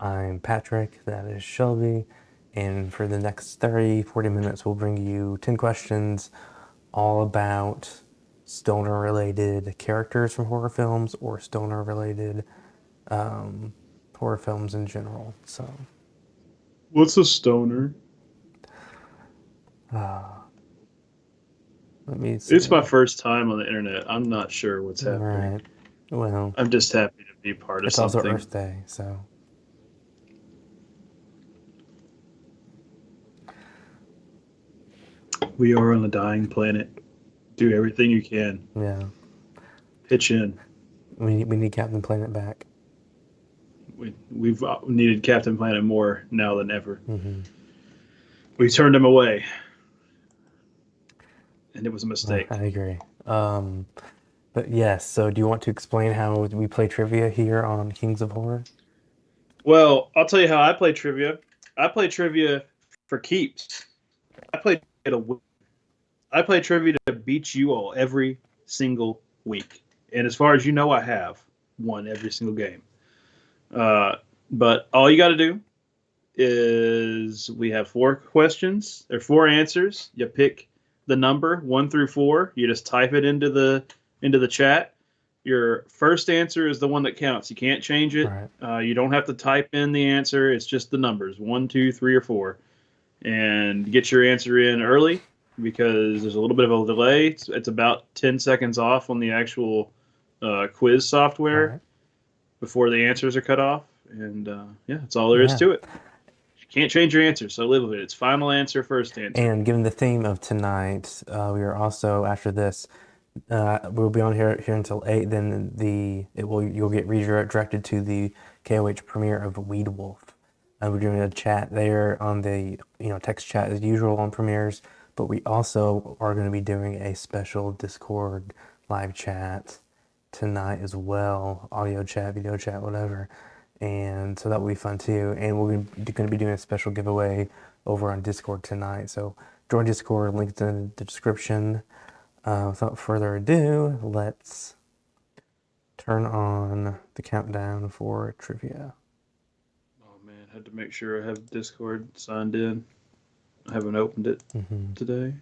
I'm Patrick, that is Shelby, and for the next 30-40 minutes, we'll bring you 10 questions all about stoner related characters from horror films or stoner related horror films in general. So, What's a stoner? let me see. It's my first time on the internet. I'm not sure what's happening. Right. Well, I'm just happy to be part of it's also something. Earth Day, so We are on a dying planet. Do everything you can. yeah, Pitch in. we need Captain Planet back. We've needed Captain Planet more now than ever. Mm-hmm. We turned him away, and it was a I mistake. agree. Um, But yes, so do you want to explain how we play trivia here on Kings of Horror? Well, I'll tell you how I play trivia. I play trivia for keeps. I play it a I play trivia to beat you all every single week. And as far as you know, I have won every single game. Uh, but all you got to do is we have 4 questions. There are 4 answers. You pick the number 1 through 4. You just type it into the chat. Your first answer is the one that counts. You can't change it. Right. You don't have to type in the answer. It's just the numbers 1, 2, 3, or 4, and get your answer in early because there's a little bit of a delay. It's about 10 seconds off on the actual quiz software Right. before the answers are cut off. And yeah, that's all there is Yeah. to it. You can't change your answer, so live with it. It's final answer, first answer. And given the theme of tonight, we are also after this. We'll be on here until 8. Then you'll get redirected to the KOH premiere of Weed Wolf. We're doing a chat there on the text chat as usual on premieres, but we also are going to be doing a special Discord live chat tonight as well, audio chat, video chat, whatever. And so that will be fun too. And we're going to be doing a special giveaway over on Discord tonight. So join Discord, linked in the description. Without further ado, let's turn on the countdown for trivia. Oh man, had to make sure I have Discord signed in. I haven't opened it today.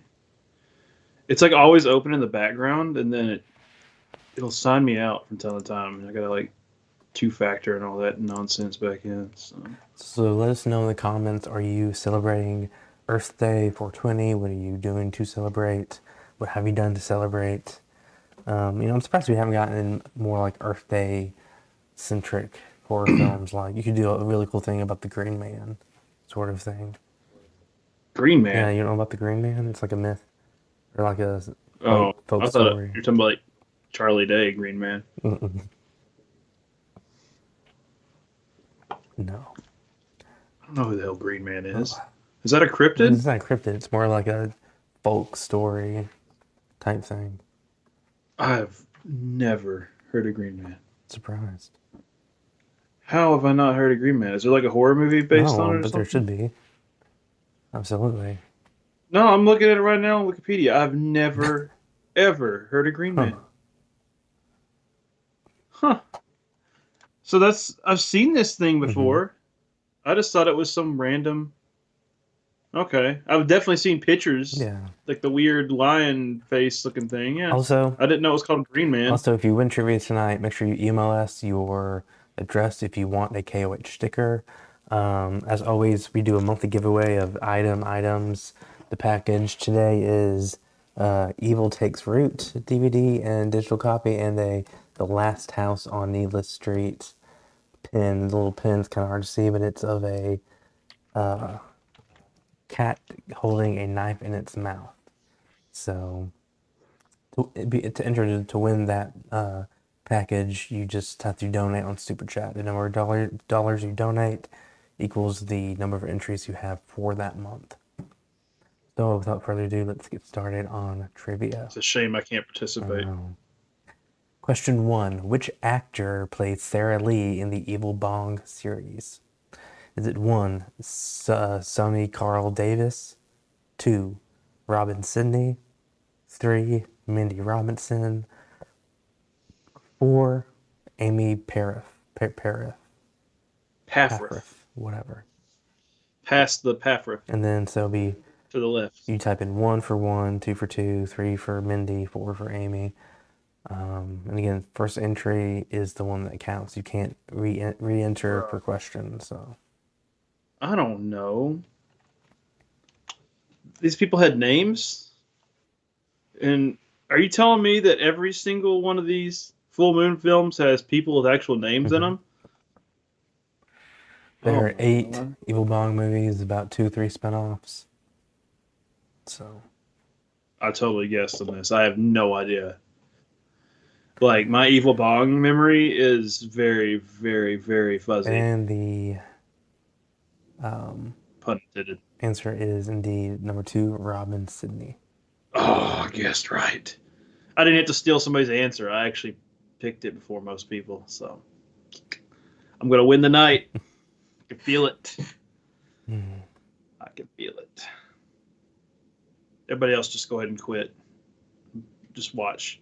It's like always open in the background, and then it'll sign me out from time to time, and I gotta like 2-factor and all that nonsense back in. So let us know in the comments, are you celebrating Earth Day 420? What are you doing to celebrate? What have you done to celebrate? I'm surprised we haven't gotten in more like Earth Day centric horror films. Like you could do a really cool thing about the Green Man sort of thing. Green Yeah, Man. you know about the Green Man? It's like a myth or like a Oh, folk I thought story. you're talking about like Charlie Day, Green Man. Mm-mm. No. I don't know who the hell Green Man is. Oh, Is that a cryptid? it's not cryptid. It's more like a folk story type thing. I've never heard of Green Man. Surprised. How have I not heard of Green Man? Is there like a horror movie based on No, it or but there something? should be. Absolutely. No, I'm looking at it right now on Wikipedia. I've never, ever heard of Green Huh. Man. Huh. So I've seen this thing Mm-hmm. before. I just thought it was some random. Okay. I've definitely seen pictures, Yeah. like the weird lion face looking thing. Yeah. Also, I didn't know it was called Green Man. if you win trivia tonight, make sure you email us your address if you want a KOH sticker. As always, we do a monthly giveaway of items. The package today is Evil Takes Root DVD and digital copy, and The Last House on Needless Street pin. The little pin's kind of hard to see, but it's of a cat holding a knife in its mouth. So to enter to win that package, you just have to donate on Super Chat. The number of dollars you donate equals the number of entries you have for that month. So without further ado, let's get started on trivia. It's a shame I can't participate. Question 1. Which actor played Sarah Lee in the Evil Bong series? Is it 1. Sonny Carl Davis? 2. Robin Sidney? 3. Mindy Robinson? 4. Amy Parif. Paffreth. whatever. Past the Paffreth And then so it'll be to the left. you type in 1 for 1, 2 for 2, 3 for Mindy, 4 for Amy. And again, first entry is the one that counts. You can't re-enter per question. So I don't know. These people had names? And are you telling me that every single one of these full moon films has people with actual names in them? there are 8 God. Evil Bong movies, about 2-3 spinoffs. So I totally guessed on this. I have no idea. Like, my Evil Bong memory is very, very, very fuzzy. and the Pun intended. answer is indeed number 2, Robin Sydney. Oh, I guessed right. I didn't have to steal somebody's answer. I actually picked it before most people. So I'm going to win the night. I can feel it. I can feel it. Everybody else just go ahead and quit. Just watch.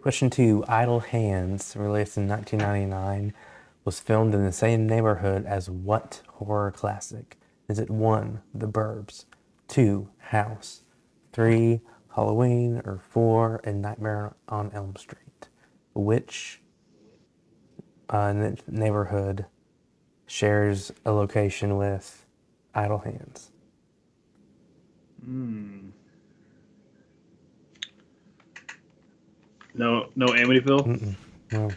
Question 2, Idle Hands, released in 1999, was filmed in the same neighborhood as what horror classic? Is it 1, The Burbs, 2, House, 3, Halloween, or 4, A Nightmare on Elm Street? Which neighborhood shares a location with Idle Hands? No Amityville? No.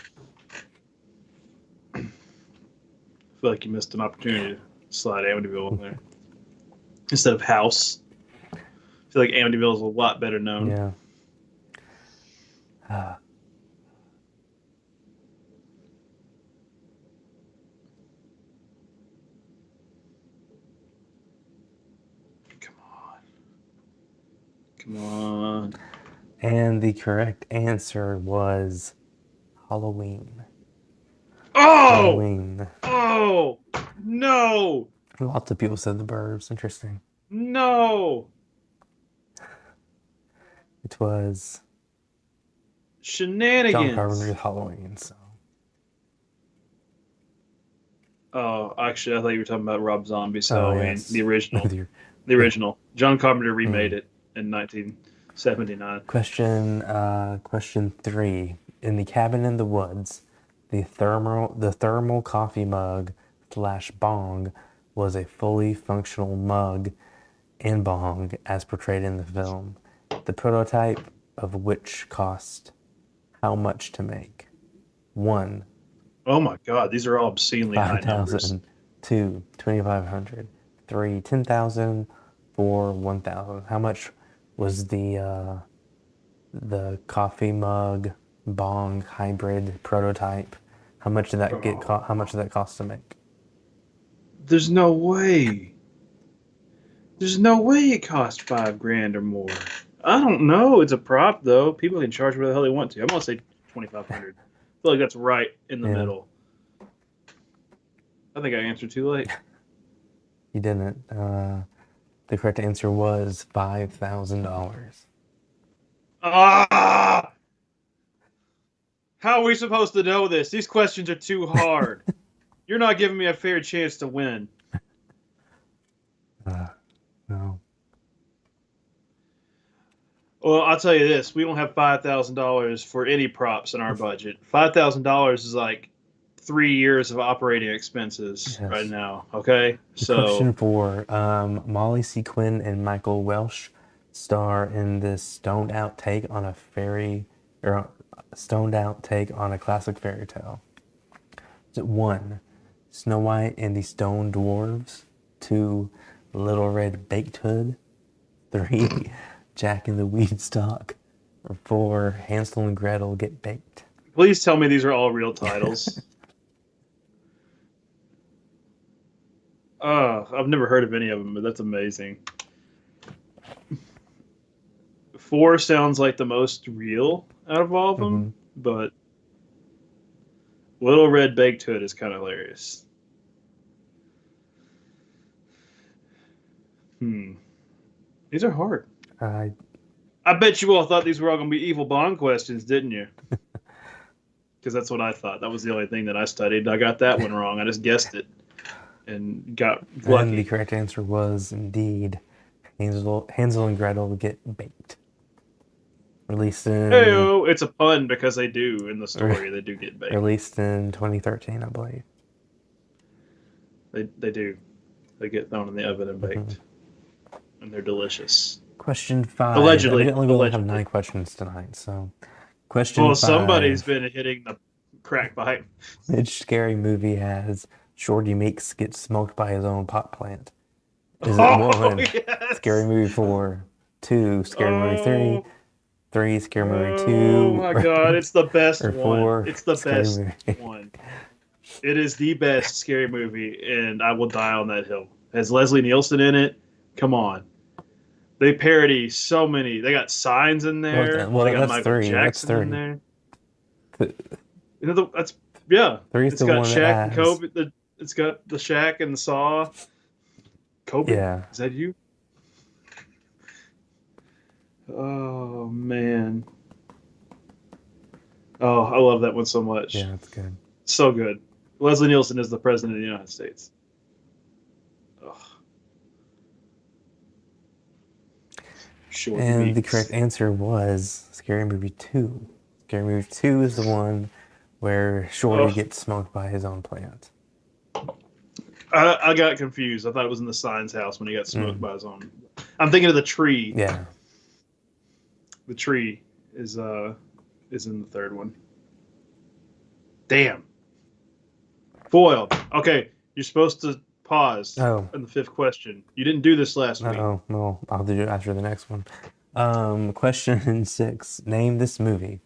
I feel like you missed an opportunity to slide Amityville in there. Instead of House. I feel like Amityville is a lot better known. Yeah. Come on. And the correct answer was Halloween. Oh! Halloween. Oh! No! Lots of people said The Burbs. Interesting. No! It was Shenanigans. John Carpenter's Halloween. So. Oh, actually, I thought you were talking about Rob Zombie's Halloween, Yes. the original. The original. John Carpenter remade it in 1979. Question 3. In the Cabin in the Woods, the thermal coffee mug / bong was a fully functional mug and bong as portrayed in the film. The prototype of which cost how much to make? 1, Oh my God, these are all obscenely high numbers. 5,000, 2, 2,500, 3, 10,000, 4, 1,000. How much was the coffee mug bong hybrid prototype? How much did that how much did that cost to make? There's no way. There's no way it cost $5,000 or more. I don't know. It's a prop though. People can charge whatever the hell they want to. I'm gonna say 2,500. I feel like that's right in the middle. I think I answered too late. You didn't. The correct answer was $5,000. Ah! How are we supposed to know this? These questions are too hard. You're not giving me a fair chance to win. No. Well, I'll tell you this: we don't have $5,000 for any props in our budget. $5,000 is like 3 years of operating expenses right now. Okay, so Question 4: Molly Sequin and Michael Welsh star in this stoned-out take on a classic fairy tale. Is it 1, Snow White and the Stone Dwarves, 2, Little Red Baked Hood, 3, Jack and the Beanstalk, or 4, Hansel and Gretel Get Baked? please tell me these are all real titles. I've never heard of any of them, but that's amazing. 4 sounds like the most real out of all of them, but Little Red Baked Hood is kind of hilarious. These are hard. I bet you all thought these were all going to be Evil Bong questions, didn't you? because that's what I thought. That was the only thing that I studied. I got that one wrong. I just guessed it and got And the lucky. correct answer was indeed Hansel and Gretel get baked. Released in Hey, it's a pun because they do in the story. They do get baked. released in 2013, I believe. They do. They get thrown in the oven and Hmm. baked, and they're delicious. Question 5. Allegedly, Evidently, we only have 9 allegedly. questions tonight. So, question Well, somebody's 5. been hitting the crack pipe. Which scary movie has Shorty Meeks get smoked by his own pot plant? Is it Oh 1, Scary yes. Movie 4, 2, Scary Movie 3, Oh, 3, Scary Movie oh 2, my God! It's the best or one. 4, It's the Scary best Movie? one. It is the best scary movie, and I will die on that hill. Has Leslie Nielsen in it? Come on. They parody so many. They got Signs in there. They got That's Michael 3. That's Jackson in 3. there. Th- That's yeah. 3 is It's the got one that Shaq and has. Kobe. It's got the Shaq and the Saw. Kobe, Yeah. is that you? Oh man. Oh, I love that one so much. Yeah, that's good. So good. Leslie Nielsen is the president of the United States. Ugh. Shorty And the correct Meeks. answer was Scary Movie 2. Scary Movie 2 is the one where Shorty Oh, gets smoked by his own plant. I got confused. I thought it was in the Signs house when he got smoked Mm. by his own. I'm thinking of the tree. Yeah. The tree is in the third one. Damn. Foiled. Okay, you're supposed to pause Oh. in the fifth question. You didn't do this last week. Uh-oh. Well, I'll do it after the next one. Question 6. Name this movie.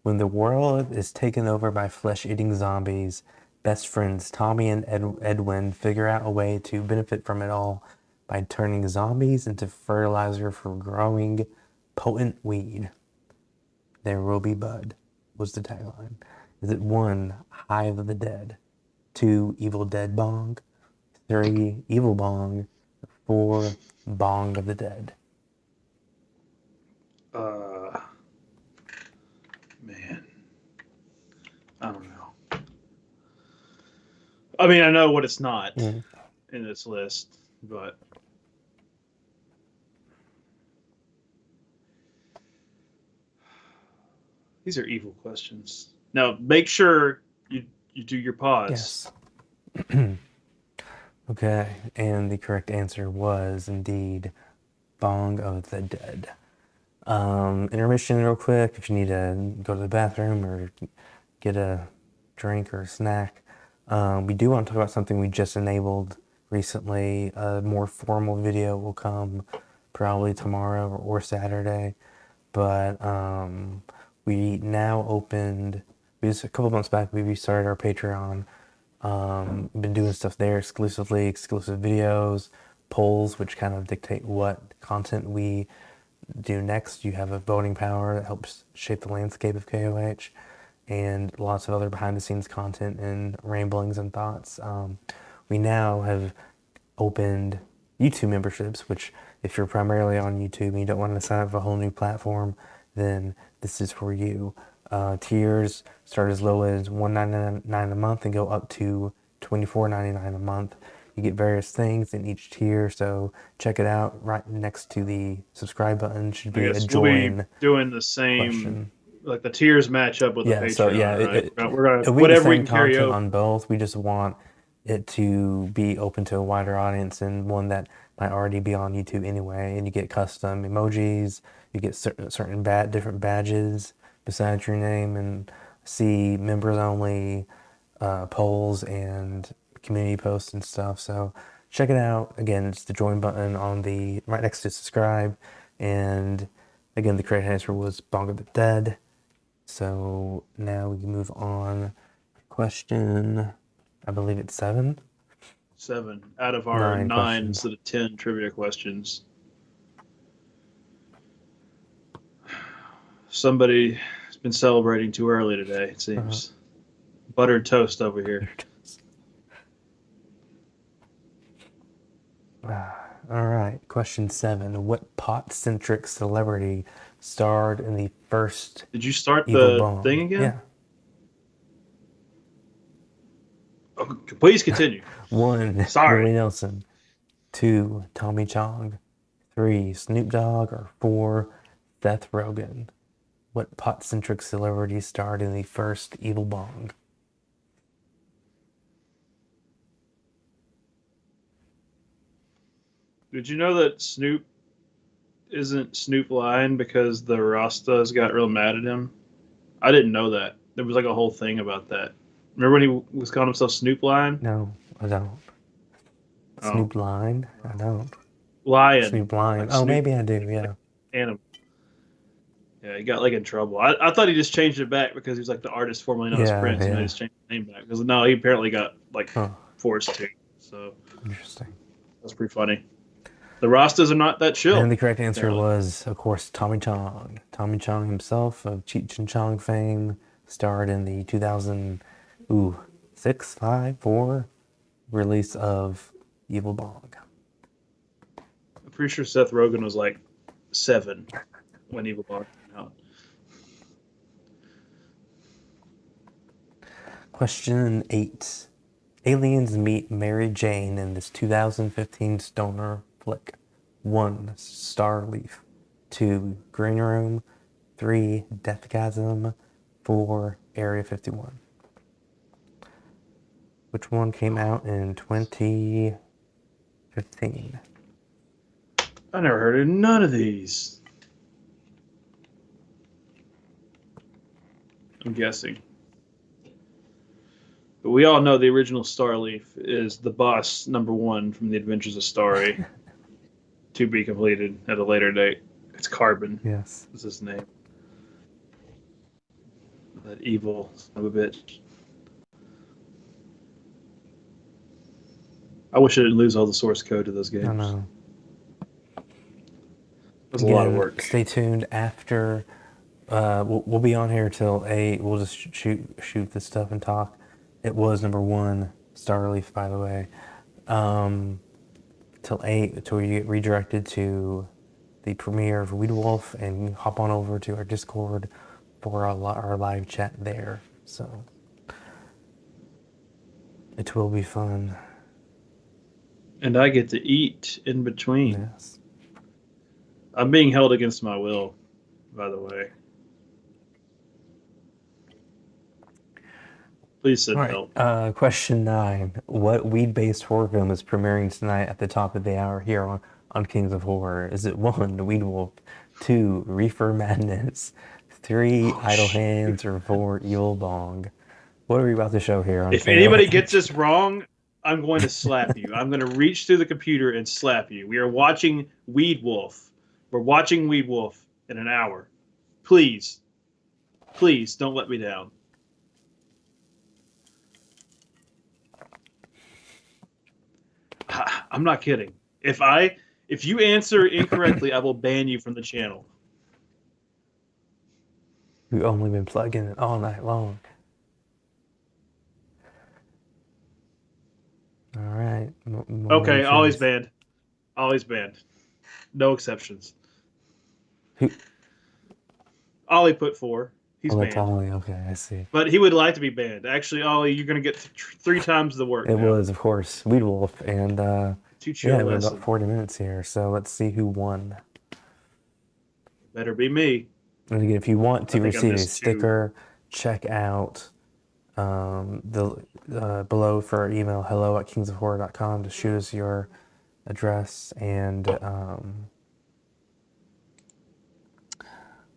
When the world is taken over by flesh-eating zombies, best friends Tommy and Edwin figure out a way to benefit from it all by turning zombies into fertilizer for growing potent weed. There will be bud, was the tagline. Is it 1, Hive of the Dead, 2, Evil Dead Bong, 3, Evil Bong, 4, Bong of the Dead? Uh, man, I don't know. I mean, I know what it's not Mm. in this list, but these are evil questions. Now, make sure you do your pause. Yes. Okay, and the correct answer was indeed Bong of the Dead. Intermission real quick if you need to go to the bathroom or get a drink or a snack. We do want to talk about something we just enabled recently. A more formal video will come probably tomorrow or Saturday. But we now opened, just a couple months back, we restarted our Patreon. Been doing stuff there exclusively, exclusive videos, polls, which kind of dictate what content we do next. You have a voting power that helps shape the landscape of KOH, and lots of other behind the scenes content and ramblings and thoughts. We now have opened YouTube memberships, which if you're primarily on YouTube and you don't want to sign up for a whole new platform, then this is for you. Tiers start as low as $1.99 a month and go up to $24.99 a month. You get various things in each tier, so check it out. Right next to the subscribe button should I be a guess we'll be join doing the same. question. Like the tiers match up with the Yeah, so yeah, Patreon, right? We're gonna it'll be the whatever we same can carry content over. on both. We just want it to be open to a wider audience and one that might already be on YouTube anyway. And you get custom emojis, you get certain different badges besides your name, and see members only polls and community posts and stuff. So check it out. Again, it's the join button on the right next to subscribe. And again, the correct answer was Bong of the Dead. So now we can move on. Question, I believe it's 7? 7 out of our 9 9 questions. instead of 10 trivia questions. Somebody has been celebrating too early today, it seems. Buttered toast over here. All right, question 7. What pot-centric celebrity starred in the first Did you start Evil the Bong? thing again? Yeah. Please continue. 1, Sorry. Willie Nelson. 2, Tommy Chong. 3, Snoop Dogg. Or 4, Seth Rogen. What pot-centric celebrity starred in the first Evil Bong? Did you know that Snoop isn't Snoop Lion because the Rastas got real mad at him? I didn't know that. There was like a whole thing about that. Remember when he was calling himself Snoop Lion? No, I don't. Oh. Snoop Lion? I don't. Lion. Snoop Lion. Like Oh, Snoop, maybe I do, yeah. animal. Yeah, he got like in trouble. I thought he just changed it back because he was like the artist formerly known as Yeah, Prince, and yeah. he just changed the name back. Because no, he apparently got like forced to. So Interesting. that's pretty funny. The Rastas are not that chill. And the correct answer apparently. was, of course, Tommy Chong. Tommy Chong himself of Cheech and Chong fame starred in the 2006, 5, 4 release of Evil Bong. I'm pretty sure Seth Rogen was like 7 when Evil Bong came out. Question 8. Aliens meet Mary Jane in this 2015 stoner flick. 1, Starleaf. 2, Green Room. 3, Deathgasm. 4, Area 51. Which one came out in 2015? I never heard of none of these. I'm guessing. But we all know the original Starleaf is the boss number 1 from the Adventures of Starry. To be completed at a later date. It's Carbon. Yes. Is his name. That evil son of a bitch. I wish I didn't lose all the source code to those games. I know. It was a lot of work. Stay tuned after. We'll be on here till 8. We'll just shoot this stuff and talk. It was number 1, Starleaf, by the way. Till 8, until you get redirected to the premiere of Weed Wolf, and hop on over to our Discord for our live chat there. So it will be fun. And I get to eat in between. Yes. I'm being held against my will, by the way. Please send help. Question 9. What weed-based horror film is premiering tonight at the top of the hour here on Kings of Horror? Is it 1, Weed Wolf, 2, Reefer Madness, 3, Idle Hands, or 4, Evil Bong? What are we about to show here on If KOH? anybody gets this wrong, I'm going to slap you. I'm going to reach through the computer and slap you. We are watching Weed Wolf. We're watching Weed Wolf in an hour. Please don't let me down. I'm not kidding. If you answer incorrectly, I will ban you from the channel. We've only been plugging it all night long. All right. Okay, always banned. Always banned. No exceptions. Who? Ollie put 4. He's That's banned. Ollie. Okay, I see. But he would like to be banned. Actually, Ollie, you're going to get 3 times the work. It now. was, of course, Weed Wolf, and Too yeah, chill we have lesson. about 40 minutes here, so let's see who won. Better be me. And again, if you want to I think I receive a missed 2. sticker, check out the below for our email, hello@kingsofhorror.com, to shoot us your address. And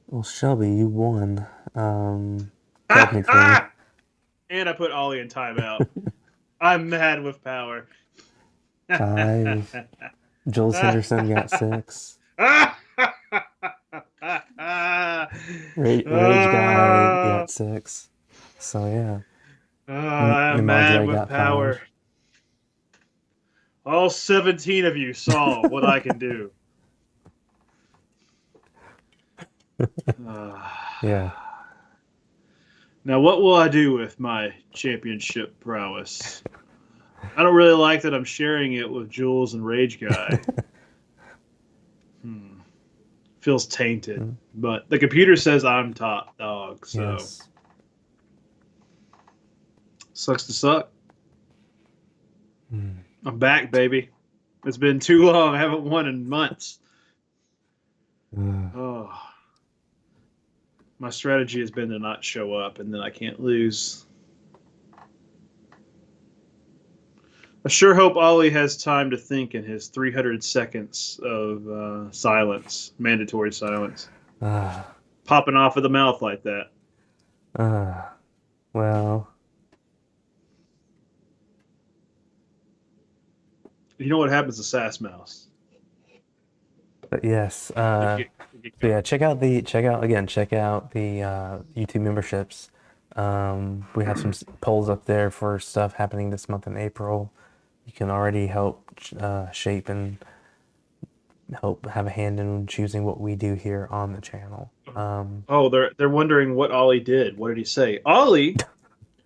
well, Shelby, you won. Technically. And I put Ollie in timeout. I'm mad with power. 5. Jules Henderson got 6. Rage Guy got 6. So yeah. I'm mad with power. 5. All 17 of you saw what I can do. Yeah. Now, what will I do with my championship prowess? I don't really like that I'm sharing it with Jules and Rage Guy. Feels tainted. But the computer says I'm top dog, so Yes. sucks to suck. I'm back, baby. It's been too long. I haven't won in months. Oh, my strategy has been to not show up, and then I can't lose. I sure hope Ollie has time to think in his 300 seconds of silence, mandatory silence, popping off of the mouth like that. Well, You know what happens to Sass Mouse? but yes. If you So yeah, check out the YouTube memberships. We have some polls up there for stuff happening this month in April. You can already help shape and help have a hand in choosing what we do here on the channel. Oh, they're wondering what Ollie did. What did he say? Ollie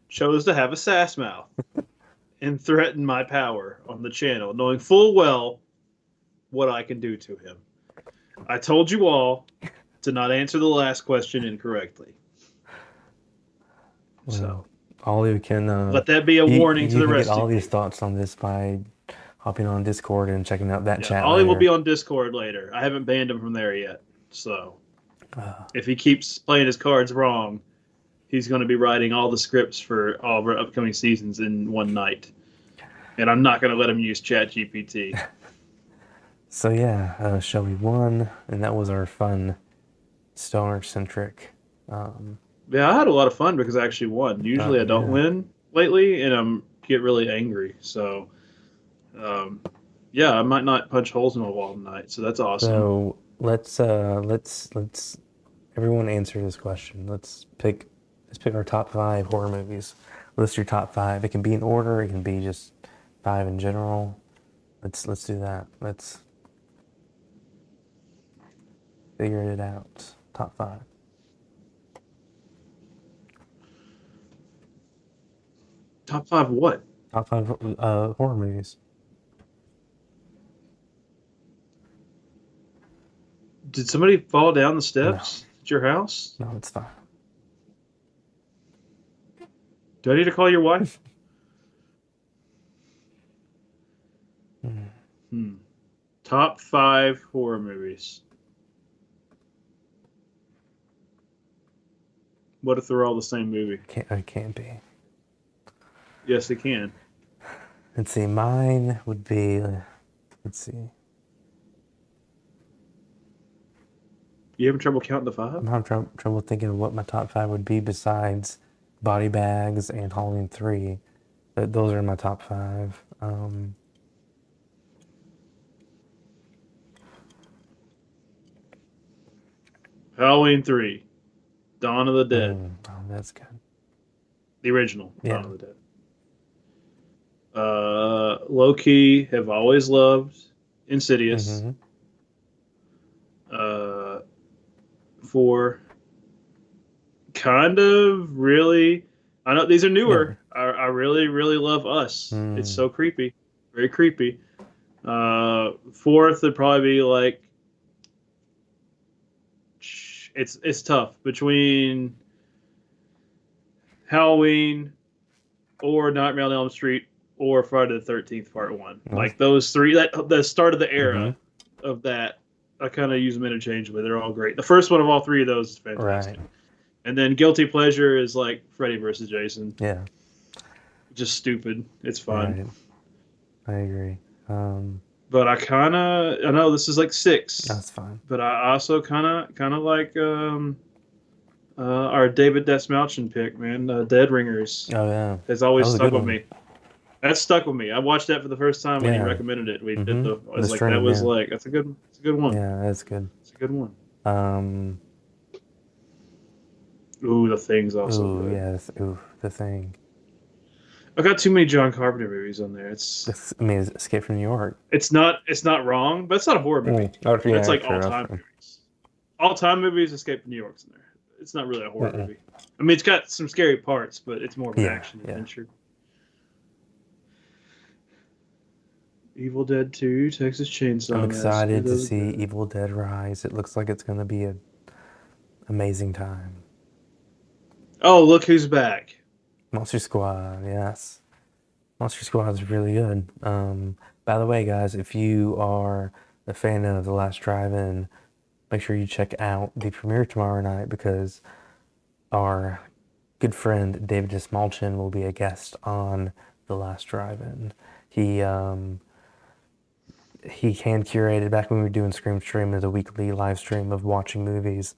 chose to have a sass mouth and threaten my power on the channel, knowing full well what I can do to him. I told you all to not answer the last question incorrectly. Well, So Ollie can let that be a warning to the you can rest get all of these you. thoughts on this by hopping on Discord and checking out that Yeah, chat Ollie will later. be on Discord later. I haven't banned him from there yet. So if he keeps playing his cards wrong, he's going to be writing all the scripts for all of our upcoming seasons in one night. And I'm not going to let him use ChatGPT. So yeah, Shelby won, and that was our fun stoner-centric. Yeah, I had a lot of fun because I actually won. Usually I don't Yeah. win lately, and get really angry. So, yeah, I might not punch holes in my wall tonight. So that's awesome. So let's everyone answer this question. Let's pick our top 5 horror movies. List your top 5. It can be in order. It can be just 5 in general. Let's do that. Let's figure it out. Top 5. Top 5 what? Top 5 horror movies. Did somebody fall down the steps at your house? No, it's fine. Do I need to call your wife? Top 5 horror movies. What if they're all the same movie? It can't be. Yes, they can. Let's see. Mine would be. Let's see. You having trouble counting to 5? I'm having trouble thinking of what my top 5 would be besides Body Bags and Halloween 3. But those are my top 5. Halloween 3. Dawn of the Dead. Oh, that's good. The original Yeah. Dawn of the Dead. Low key, have always loved Insidious. Mm-hmm. 4. Kind of really. I know these are newer. I really, really love Us. It's so creepy. Very creepy. 4th would probably be like. It's tough between Halloween or Nightmare on Elm Street or Friday the 13th Part 1. Like those 3, the start of the era of that, I kind of use them interchangeably. They're all great. The first one of all 3 of those is fantastic. Right. And then Guilty Pleasure is like Freddy versus Jason. Yeah. Just stupid. It's fun. Right. I agree. But I know this is like 6. That's fine. But I also kind of like our David Desmalchin pick, man. Dead Ringers. Oh yeah. Has always stuck with one. me. That stuck with me. I watched that for the first time when he recommended it. We did I was like, that was like, it's a good one. Yeah, that's good. It's a good one. The Thing's also good. Yes. The Thing. I got too many John Carpenter movies on there. It's Escape from New York. It's not wrong, but it's not a horror movie. It's like all-time movies. All-time movies, Escape from New York's in there. It's not really a horror movie. I mean, it's got some scary parts, but it's more of an action adventure. Evil Dead 2, Texas Chainsaw. I'm excited to see Evil Dead Rise. It looks like it's going to be an amazing time. Oh, look who's back. Monster Squad, yes. Monster Squad is really good. By the way, guys, if you are a fan of The Last Drive-In, make sure you check out the premiere tomorrow night because our good friend David Dismalchin will be a guest on The Last Drive-In. He hand curated back when we were doing Scream Stream as a weekly live stream of watching movies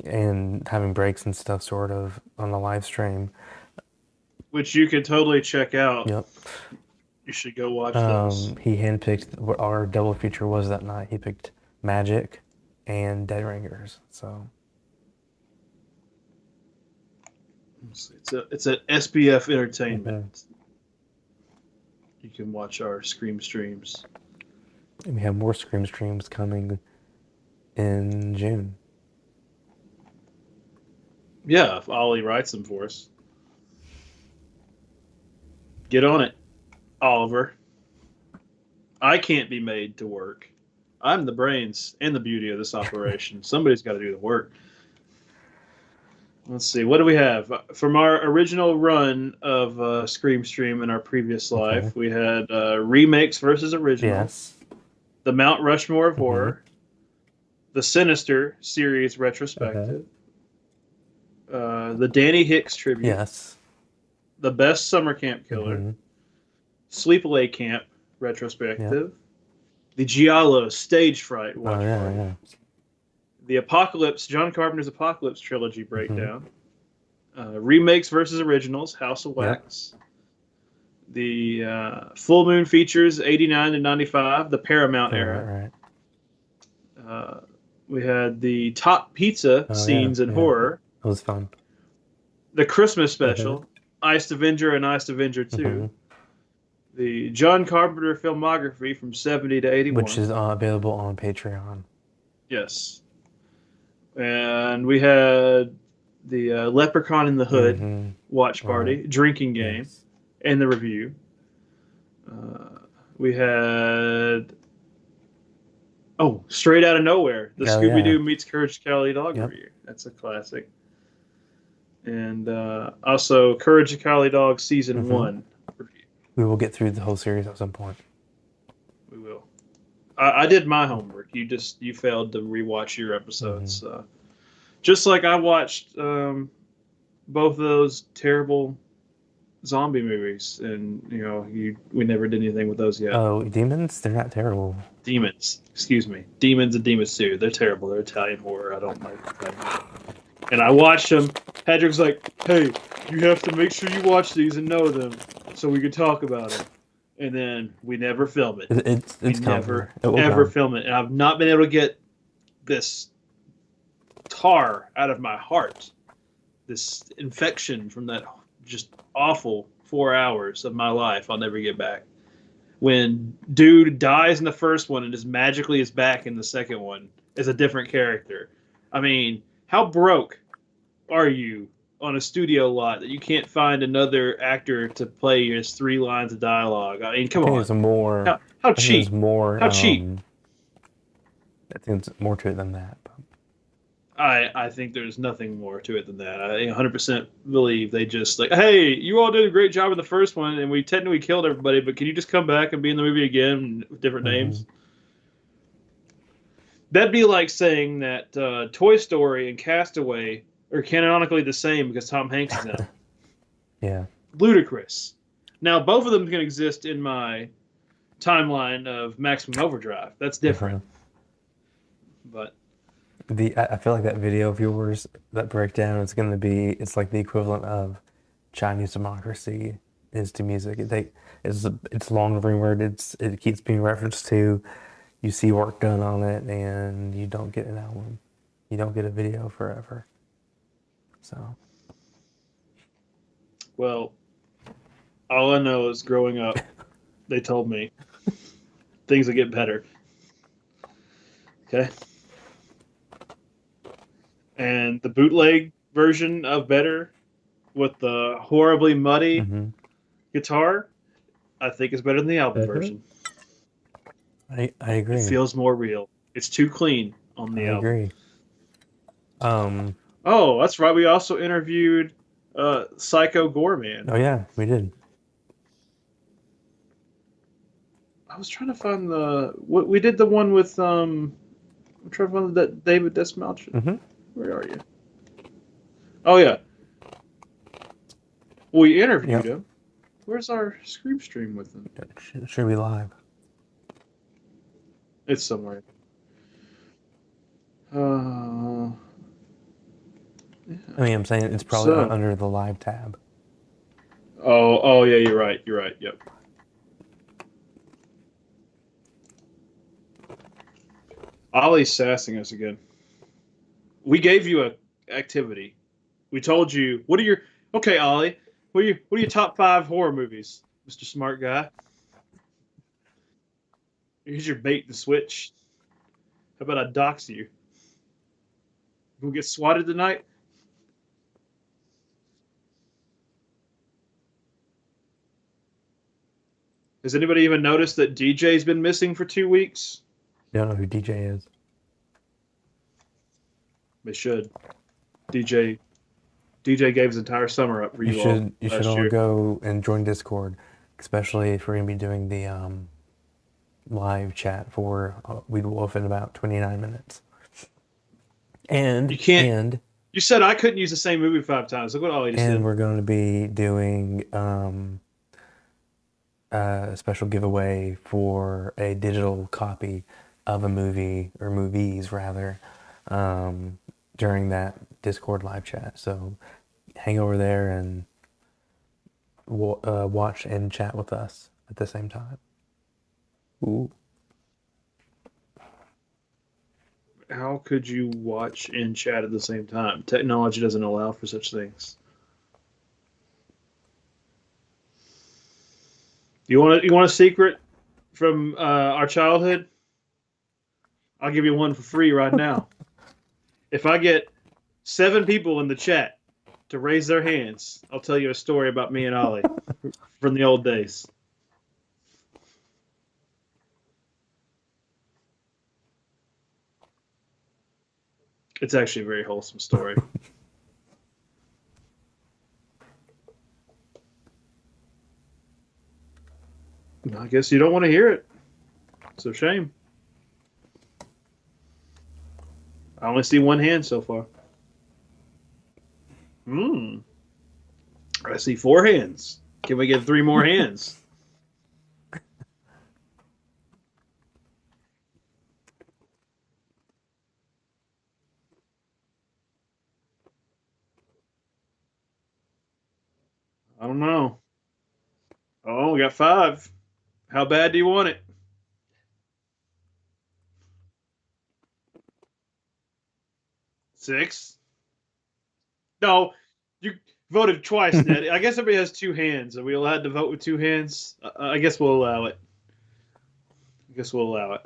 and having breaks and stuff sort of on the live stream. Which you could totally check out. Yep. You should go watch those. He handpicked what our double feature was that night. He picked Magic and Dead Ringers. So it's an SBF Entertainment. You can watch our Scream streams. And we have more Scream streams coming in June. Yeah, if Ollie writes them for us. Get on it, Oliver. I can't be made to work. I'm the brains and the beauty of this operation. Somebody's got to do the work. Let's see. What do we have? From our original run of Scream Stream in our previous life, we had remakes versus originals. Yes. The Mount Rushmore of Horror. The Sinister series retrospective. The Danny Hicks tribute. Yes. The Best Summer Camp Killer. Sleepaway Camp retrospective. The Giallo Stage Fright watch party. The Apocalypse, John Carpenter's Apocalypse trilogy breakdown. Remakes versus originals, House of Wax. The Full Moon features 89 to 95, the Paramount era. Right. We had the top pizza scenes in horror. It was fun. The Christmas special, Iced Avenger and Iced Avenger 2. The John Carpenter filmography from 70 to 81. Which is available on Patreon. Yes. And we had the Leprechaun in the Hood watch party, drinking game, and the review. We had... Straight Out of Nowhere, the Scooby-Doo meets Courage the Cowardly Dog review. That's a classic. And also Courage the Cowardly Dog Season 1 review. We will get through the whole series at some point. We will. I did my homework. You failed to rewatch your episodes. Just like I watched both of those terrible zombie movies, and we never did anything with those yet. Oh, Demons? They're not terrible. Demons, excuse me. Demons and Demons 2. They're terrible. They're Italian horror. I don't like them. And I watched them. Patrick's like, "Hey, you have to make sure you watch these and know them, so we can talk about them." And then we never film it. It's never ever film it. And I've not been able to get this tar out of my heart, this infection from that just awful 4 hours of my life I'll never get back. When dude dies in the first one and just magically is back in the second one as a different character. I mean, how broke are you on a studio lot that you can't find another actor to play his 3 lines of dialogue? I mean, come on. It's more. How cheap? How cheap? I think it's more to it than that. But. I think there's nothing more to it than that. I 100% believe they just like, hey, you all did a great job in the first one, and we technically killed everybody, but can you just come back and be in the movie again with different names? That'd be like saying that Toy Story and Castaway are canonically the same because Tom Hanks is in it. Yeah. Ludicrous. Now, both of them can exist in my timeline of Maximum Overdrive. That's different. But I feel like that video of yours, that breakdown, is going to be, it's like the equivalent of Chinese democracy is to music. It's long rumored. It keeps being referenced to. You see work done on it, and you don't get an album. You don't get a video forever. So. Well, all I know is growing up, they told me things will get better. Okay. And the bootleg version of Better with the horribly muddy guitar, I think is better than the album version. I agree. It feels more real. It's too clean on the album. I agree. Oh, that's right. We also interviewed Psycho Gorman. Oh yeah, we did. I was trying to find we did the one with I'm trying to find that David Desmalch. Mm-hmm. Where are you? Oh yeah, we interviewed Yep. him. Where's our Scream stream with him? Should be live. It's somewhere. Yeah. I mean, I'm saying it's probably So, under the live tab. oh yeah, you're right. You're right. Yep. Ollie's sassing us again. We gave you a activity. We told you what are your okay, Ollie. What are your top 5 horror movies, Mr. Smart Guy? Here's your bait and switch. How about I dox you? We'll get swatted tonight. Has anybody even noticed that DJ's been missing for 2 weeks? You don't know who DJ is. They should. DJ gave his entire summer up for you all. You should all go and join Discord, especially if we're gonna be doing the live chat for Weed Wolf in about 29 minutes. And you can't. You said I couldn't use the same movie 5 times. Look what Ollie just did. And we're going to be doing a special giveaway for a digital copy of a movie, or movies rather, during that Discord live chat. So hang over there and watch and chat with us at the same time. Ooh. How could you watch and chat at the same time? Technology doesn't allow for such things. You want a secret from our childhood? I'll give you one for free right now. If I get 7 people in the chat to raise their hands, I'll tell you a story about me and Ollie from the old days. It's actually a very wholesome story. I guess you don't want to hear it. It's a shame. I only see one hand so far. I see 4 hands. Can we get 3 more hands? I don't know. Oh, we got 5. How bad do you want it? 6? No, you voted twice, Ned. I guess everybody has 2 hands. Are we allowed to vote with 2 hands? I guess we'll allow it.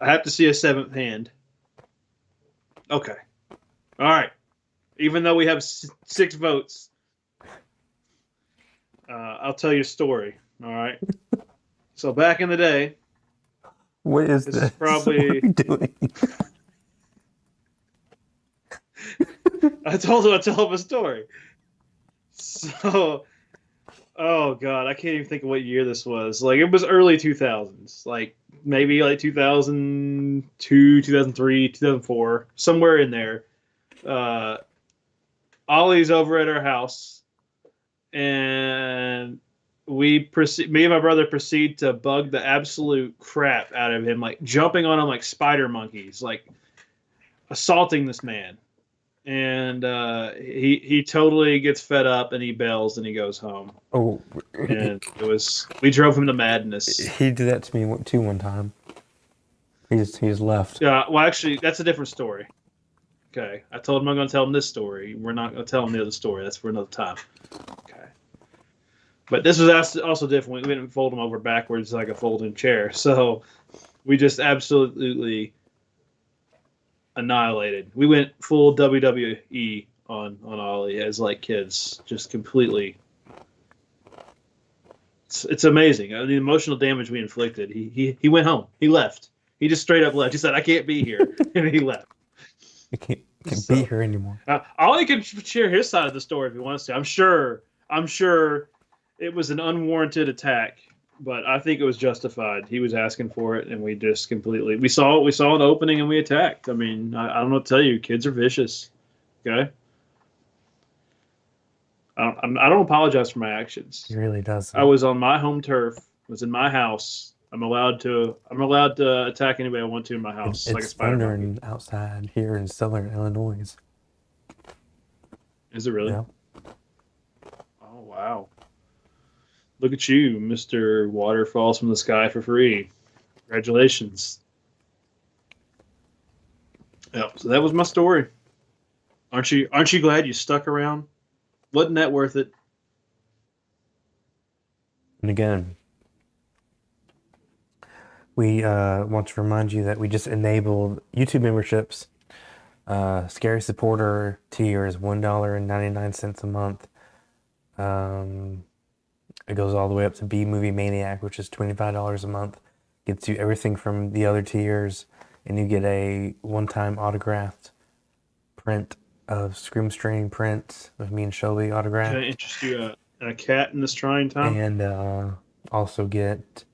I have to see a 7th hand. Okay. All right. Even though we have 6 votes, I'll tell you a story. All right. So back in the day, what is this? Is probably. What are we doing? I told him I'd tell him a story. So, oh god, I can't even think of what year this was. Like it was early 2000s, like maybe like 2002, 2003, 2004, somewhere in there. Ollie's over at our house, and me and my brother proceed to bug the absolute crap out of him, like jumping on him like spider monkeys, like assaulting this man. And he totally gets fed up and he bails and he goes home. Oh, and we drove him to madness. He did that to me too one time. He just left. Yeah, well, actually, that's a different story. Okay, I told him I'm going to tell him this story. We're not going to tell him the other story. That's for another time. Okay, but this was also different. We didn't fold him over backwards like a folding chair. So we just absolutely annihilated. We went full WWE on Ollie as like kids, just completely. It's amazing. The emotional damage we inflicted. He went home. He left. He just straight up left. He said, "I can't be here," and he left. I can't be here anymore. Ollie can share his side of the story if he wants to. I'm sure I'm sure it was an unwarranted attack, but I think it was justified. He was asking for it, and we just completely we saw an opening and we attacked. I mean, I don't know what to tell you. Kids are vicious. Okay, I don't apologize for my He actions. really I doesn't. was on my home turf. Was in my house. I'm allowed to attack anybody I want to in my house, like a It's spider monkey. thundering outside here in southern Illinois. Is it really? Yeah. Oh wow! Look at you, Mister Water falls from the sky for free. Congratulations. Yeah. So that was my story. Aren't you glad you stuck around? Wasn't that worth it? And again, we want to remind you that we just enabled YouTube memberships. Scary Supporter tier is $1.99 a month. It goes all the way up to B Movie Maniac, which is $25 a month. Gets you everything from the other tiers, and you get a one-time autographed print of Scream Stream print of me and Shelby Can autographed, I interest you in a cat in this trying time? and also get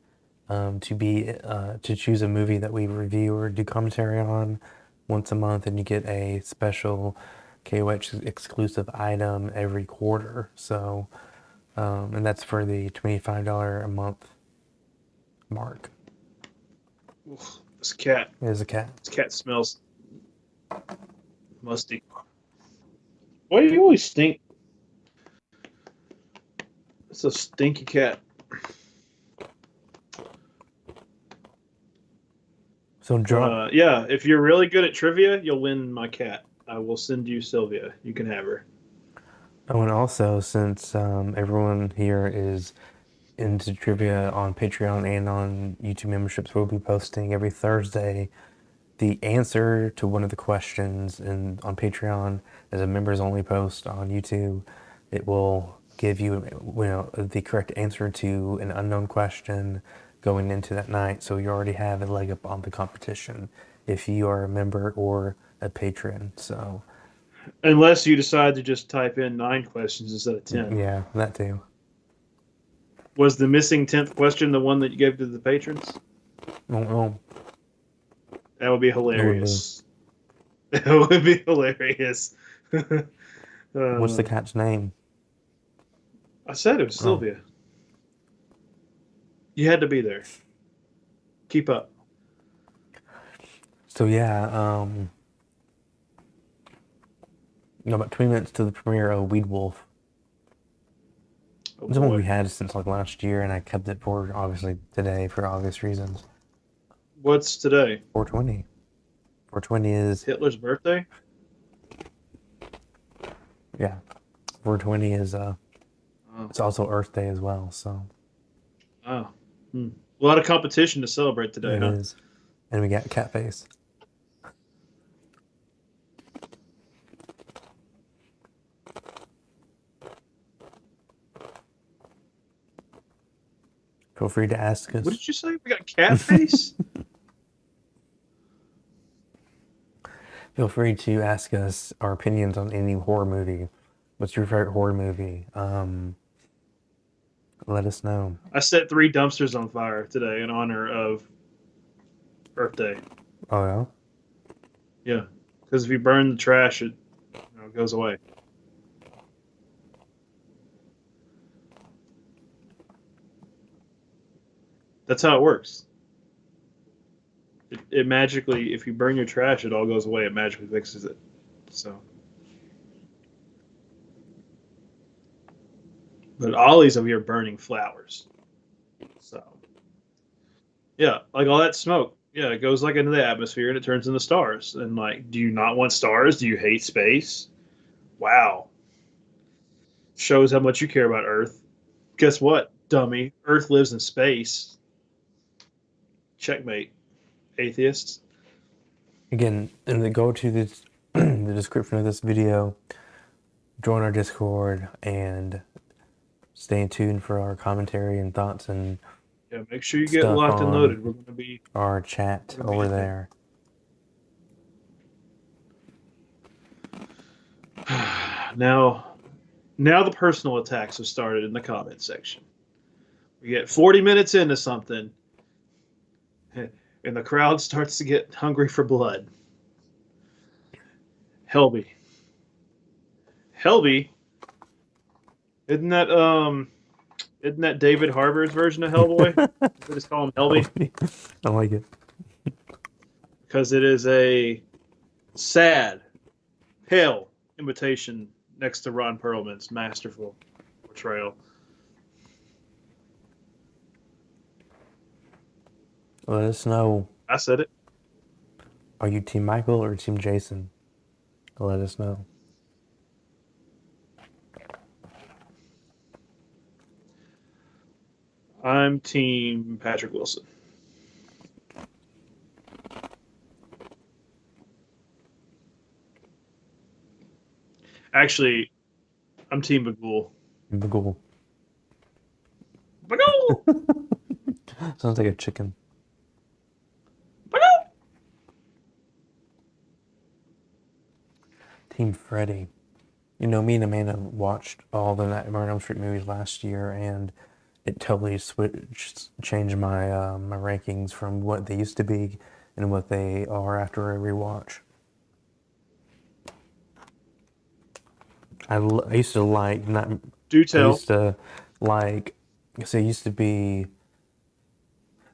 to choose a movie that we review or do commentary on once a month, and you get a special KOH exclusive item every quarter. So, and that's for the $25 a month mark. Oof, this cat. There's a cat. This cat smells musty. Why do you always stink? It's a stinky cat. So drop. Yeah, if you're really good at trivia, you'll win my cat. I will send you Sylvia. You can have her. Oh, and also since everyone here is into trivia on Patreon and on YouTube memberships, we'll be posting every Thursday the answer to one of the questions on Patreon as a members only post on YouTube. It will give you, the correct answer to an unknown question going into that night, so you already have a leg up on the competition if you are a member or a patron. So Unless you decide to just type in 9 questions instead of 10. yeah, that too. Was the missing 10th question the one that you gave to the patrons? Oh, That would be hilarious. That would be hilarious. what's the cat's name? I said it was Oh. Sylvia. You had to be there. Keep up. So yeah, about 20 minutes to the premiere of Weed Wolf. Oh, It's one we boy. had since like last year, and I kept it for obviously today for obvious reasons. What's today? 420. 420 is Hitler's birthday? yeah. 420 is Oh. it's also Earth Day as well, so Oh. A lot of competition to celebrate today, it huh? is. And we got Catface. Feel free to ask us. What did you say? We got cat face? Feel free to ask us our opinions on any horror movie. What's your favorite horror movie? Let us know. I set 3 dumpsters on fire today in honor of Earth Day. Oh yeah? Yeah. Because if you burn the trash, it goes away. That's how it works. It magically, if you burn your trash, it all goes away. It magically fixes it. So, but Ollie's over here burning flowers. So, yeah, like all that smoke. Yeah, it goes like into the atmosphere and it turns into stars. And like, do you not want stars? Do you hate space? Wow. Shows how much you care about Earth. Guess what, dummy? Earth lives in space. Checkmate, atheists. Again, go to this the description of this video, join our Discord, and stay tuned for our commentary and thoughts and Yeah, make sure you get stuff locked and on loaded. We're gonna be our chat We're gonna be over in there. now. Now the personal attacks have started in the comment section. We get 40 minutes into something, and the crowd starts to get hungry for blood. Helby. Helby? Isn't that David Harbour's version of Hellboy? They just call him Helby? I like it. Because it is a sad, pale imitation next to Ron Perlman's masterful portrayal. Let us know. I said it. Are you Team Michael or Team Jason? Let us know. I'm Team Patrick Wilson. Actually, I'm Team Bagul. Bagul. Bagul! Sounds like a chicken. Bagul! Team Freddy. You know, me and Amanda watched all the Nightmare on Elm Street movies last year, and it totally changed my my rankings from what they used to be and what they are after a rewatch. I used to like Do I tell. used to like. So it used to be.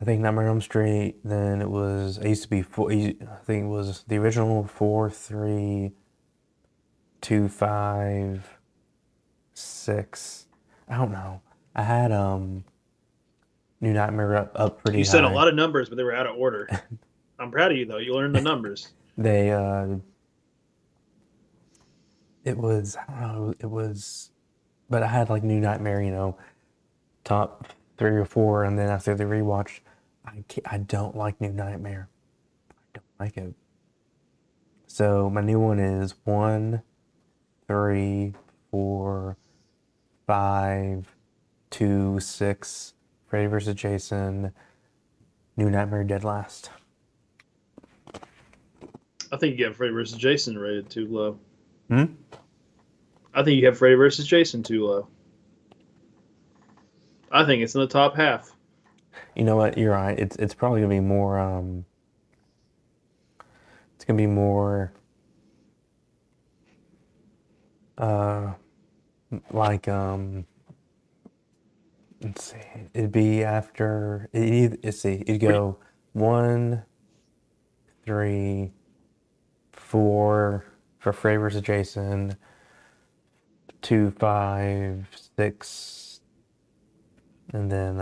I think Nightmare on Elm Street. Then it was. I used to be four. I think it was the original 4, 3, 2, 5, 6. I don't know. I had New Nightmare up pretty You high. said a lot of numbers, but they were out of order. I'm proud of you, though. You learned the numbers. They it was, I don't know, it was, but I had like New Nightmare, you know, top 3 or 4, and then after the rewatch, I don't like New Nightmare. I don't like it. So my new one is 1, 3, 4, 5, 2, 6, Freddy vs. Jason, New Nightmare Dead Last. I think you have Freddy vs. Jason rated too low. Hmm? I think you have Freddy vs. Jason too low. I think it's in the top half. You know what? You're right. It's probably gonna be more. It's gonna be more. Like Let's see. It'd be after. Let's see. It'd go 1, 3, 4 for Freddy vs. Jason. 2, 5, 6, and then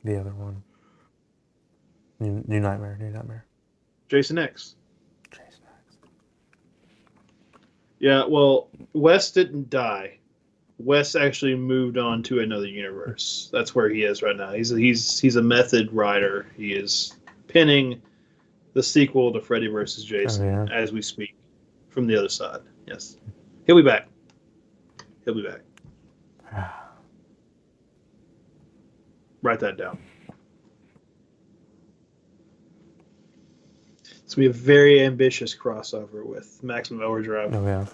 the other one. New Nightmare. New Nightmare. Jason X. Jason X. Yeah, well, Wes didn't die. Wes actually moved on to another universe. That's where he is right now. He's a method writer. He is penning the sequel to Freddy vs. Jason Oh, yeah. as we speak from the other side. Yes, he'll be back. He'll be back. Write that down. So we have very ambitious crossover with Maximum Overdrive. Oh yeah.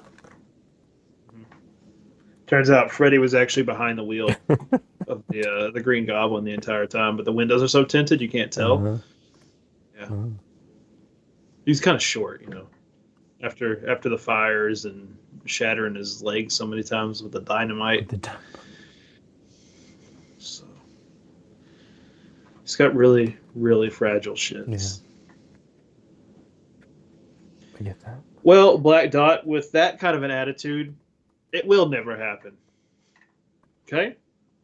Turns out Freddy was actually behind the wheel of the Green Goblin the entire time, but the windows are so tinted you can't tell. Uh-huh. Yeah, Uh-huh. he's kind of short, you know. After the fires and shattering his legs so many times with the dynamite. So he's got really, really fragile shins. I get that. Well, Black Dot, with that kind of an attitude, it will never happen. Okay?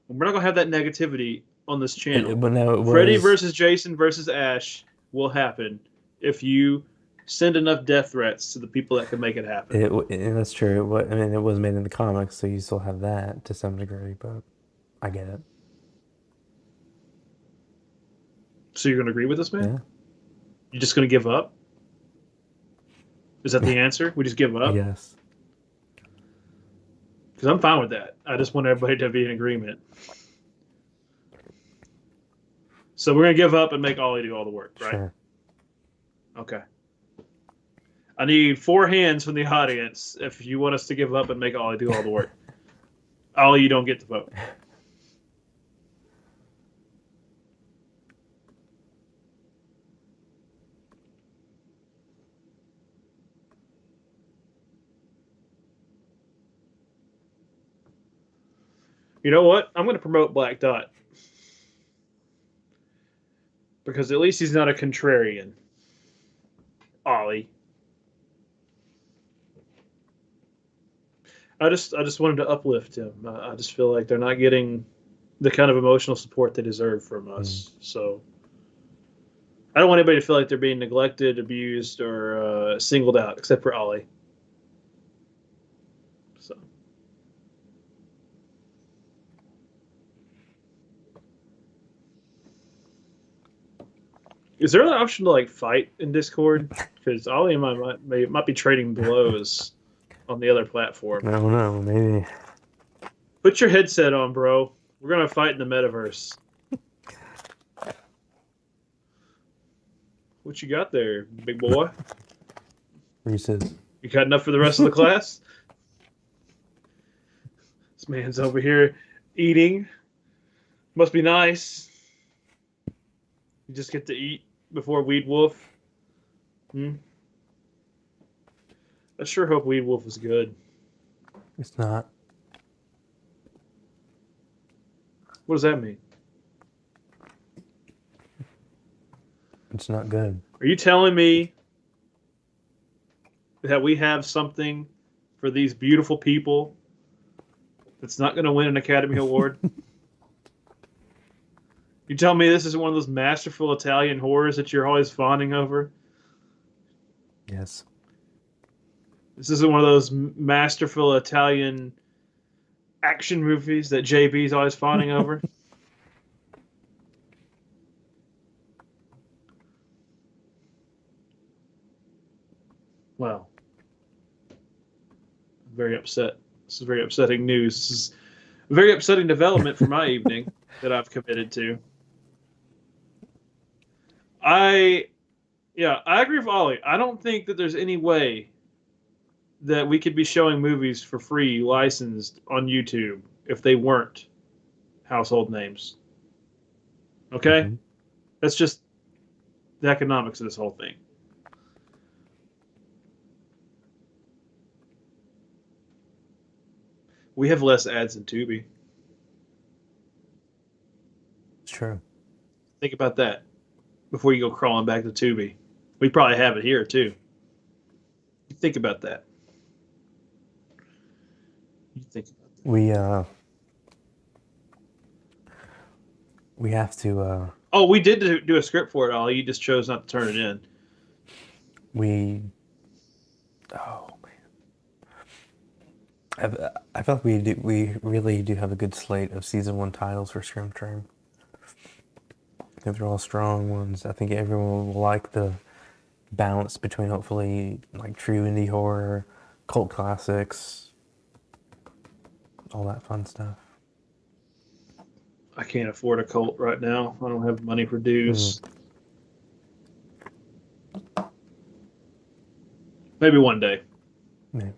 We're not going to have that negativity on this channel. But no, it was Freddy versus Jason versus Ash will happen if you send enough death threats to the people that can make it happen. That's true. I mean, it was made in the comics, so you still have that to some degree. But I get it. So you're going to agree with this, man? Yeah. You're just going to give up? Is that the answer? We just give up? Yes. Because I'm fine with that. I just want everybody to be in agreement. So we're going to give up and make Ollie do all the work, right? Sure. Okay. I need 4 hands from the audience if you want us to give up and make Ollie do all the work. Ollie, you don't get to vote. You know what? I'm going to promote Black Dot. Because at least he's not a contrarian. Ollie. I just wanted to uplift him. I just feel like they're not getting the kind of emotional support they deserve from us. So I don't want anybody to feel like they're being neglected, abused, or singled out, except for Ollie. So. Is there an option to like fight in Discord? Because Ollie and I might be trading blows on the other platform. I don't know, maybe. Put your headset on, bro. We're gonna fight in the metaverse. What you got there, big boy? Reese's. You got enough for the rest of the class? This man's over here eating. Must be nice. You just get to eat before Weed Wolf. I sure hope Weed Wolf is good. It's not. What does that mean? It's not good. Are you telling me that we have something for these beautiful people that's not going to win an Academy Award? You tell me this isn't one of those masterful Italian horrors that you're always fawning over? Yes. This isn't one of those masterful Italian action movies that JB's always fawning over? Well, I'm very upset. This is very upsetting news. This is a very upsetting development for my evening that I've committed to. I agree with Ollie. I don't think that there's any way that we could be showing movies for free, licensed on YouTube, if they weren't household names. Okay? Mm-hmm. That's just the economics of this whole thing. We have less ads than Tubi. It's true. Think about that before you go crawling back to Tubi. We probably have it here, too. Think about that. You think about that. We have to. Oh, we did do a script for it, Ollie. You just chose not to turn it in. Oh man. I feel like we really do have a good slate of season 1 titles for Scrim Trim. I think they're all strong ones. I think everyone will like the balance between hopefully like true indie horror, cult classics, all that fun stuff. I can't afford a cult right now. I don't have money for dues. Maybe one day. Maybe.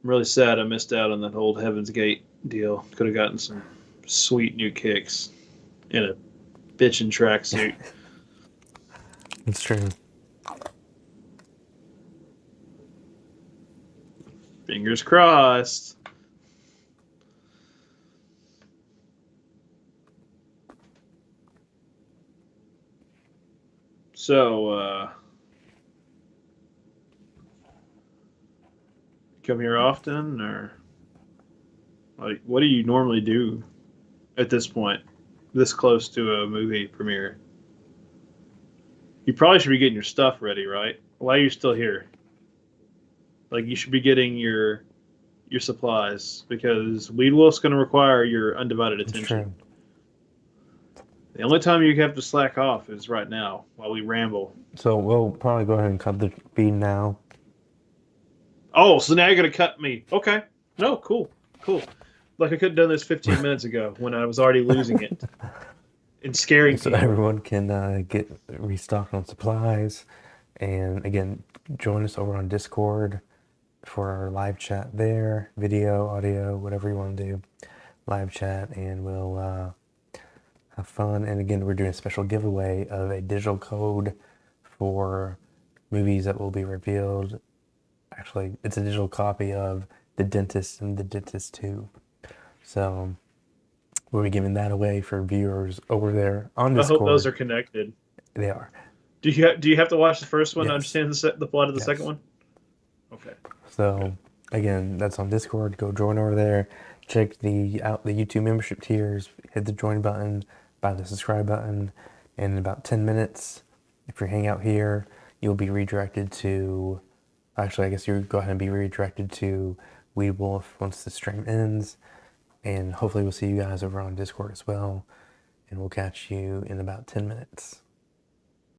I'm really sad I missed out on that old Heaven's Gate deal. Could have gotten some sweet new kicks in a bitchin' tracksuit. It's true. Fingers crossed. So, come here often, or like, what do you normally do at this point, this close to a movie premiere? You probably should be getting your stuff ready, right? Why are you still here? Like, you should be getting your supplies, because Weed Wolf's going to require your undivided attention. The only time you have to slack off is right now, while we ramble. So we'll probably go ahead and cut the feed now. Oh, so now you're going to cut me. Okay. No, cool. Like I could have done this 15 minutes ago when I was already losing it and scaring so people. everyone can get restocked on supplies. And again, join us over on Discord for our live chat there, video, audio, whatever you want to do, live chat, and we'll have fun. And again, we're doing a special giveaway of a digital code for movies that will be revealed. Actually, it's a digital copy of The Dentist and The Dentist 2. So we'll be giving that away for viewers over there on I hope those Discord. are connected. They are. Do you have to watch the first one to Yes. understand the plot of the Yes. second one? Okay. So again, that's on Discord. Go join over there. Check out the YouTube membership tiers. Hit the join button, by the subscribe button, and in about 10 minutes, if you hang out here, you'll be redirected to. Actually, I guess you go ahead and be redirected to Weed Wolf once the stream ends, and hopefully we'll see you guys over on Discord as well. And we'll catch you in about 10 minutes.